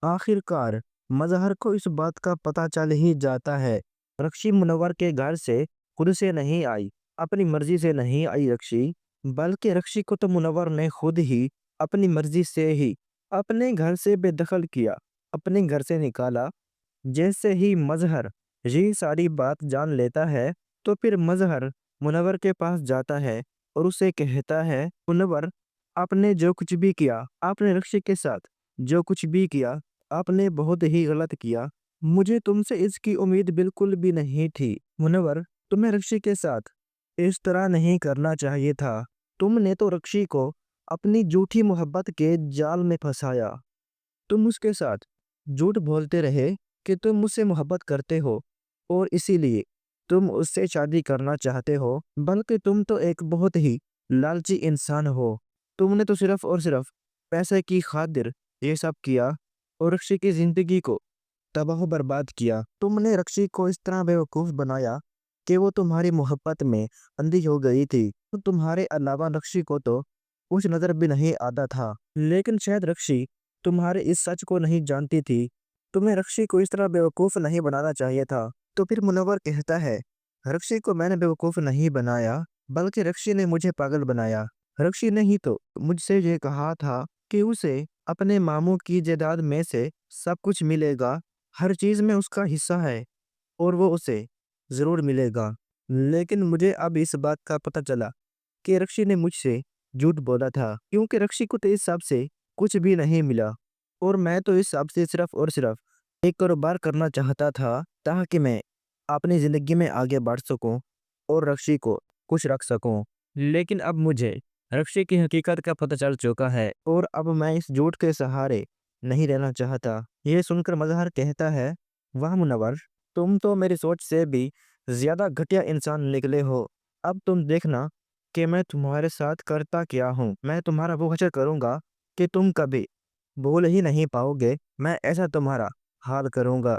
آخر کار مظہر کو اس بات کا پتہ چل ہی جاتا ہے۔ رکشی منور کے گھر سے خود سے نہیں آئی، اپنی مرضی سے نہیں آئی رکشی، بلکہ رکشی کو تو منور نے خود ہی اپنی مرضی سے ہی اپنے گھر سے بے دخل کیا، اپنے گھر سے نکالا۔ جیسے ہی مظہر یہ ساری بات جان لیتا ہے تو پھر مظہر منور کے پاس جاتا ہے اور اسے کہتا ہے، منور، آپ نے جو کچھ بھی کیا، آپ نے رکشی کے ساتھ جو کچھ بھی کیا، آپ نے بہت ہی غلط کیا۔ مجھے تم سے اس کی امید بالکل بھی نہیں تھی۔ منور، تمہیں رکشی کے ساتھ اس طرح نہیں کرنا چاہیے تھا۔ تم نے تو رکشی کو اپنی جھوٹی محبت کے جال میں پھنسایا۔ تم اس کے ساتھ جھوٹ بولتے رہے کہ تم مجھ سے محبت کرتے ہو اور اسی لیے تم اس سے شادی کرنا چاہتے ہو، بلکہ تم تو ایک بہت ہی لالچی انسان ہو۔ تم نے تو صرف اور صرف پیسے کی خاطر یہ سب کیا اور رکشی کی زندگی کو تباہ و برباد کیا۔ تم نے رکشی کو اس طرح بیوقوف بنایا کہ وہ تمہاری محبت میں اندھی ہو گئی تھی۔ تمہارے علاوہ رکشی کو تو کچھ نظر بھی نہیں آتا تھا، لیکن شاید رکشی تمہارے اس سچ کو نہیں جانتی تھی۔ تمہیں رکشی کو اس طرح بیوقوف نہیں بنانا چاہیے تھا۔ تو پھر منور کہتا ہے، رکشی کو میں نے بیوقوف نہیں بنایا، بلکہ رکشی نے مجھے پاگل بنایا۔ رکشی نے ہی تو مجھ سے یہ کہا تھا کہ اسے اپنے ماموں کی جائیداد میں سے سب کچھ ملے گا، ہر چیز میں اس کا حصہ ہے اور وہ اسے ضرور ملے گا۔ لیکن مجھے اب اس بات کا پتہ چلا کہ رکشی نے مجھ سے جھوٹ بولا تھا، کیونکہ رکشی کو تو اس سب سے کچھ بھی نہیں ملا اور میں تو اس سب سے صرف اور صرف ایک کاروبار کرنا چاہتا تھا تاکہ میں اپنی زندگی میں آگے بڑھ سکوں اور رکشی کو خوش رکھ سکوں۔ لیکن اب مجھے رکشی کی حقیقت کا پتہ چل چکا ہے اور اب میں اس جھوٹ کے سہارے نہیں رہنا چاہتا۔ یہ سن کر مظہر کہتا ہے، واہ منور، تم تو میری سوچ سے بھی زیادہ گھٹیا انسان نکلے ہو۔ اب تم دیکھنا کہ میں تمہارے ساتھ کرتا کیا ہوں۔ میں تمہارا وہ حشر کروں گا کہ تم کبھی بھول ہی نہیں پاؤ گے۔ میں ایسا تمہارا حال کروں گا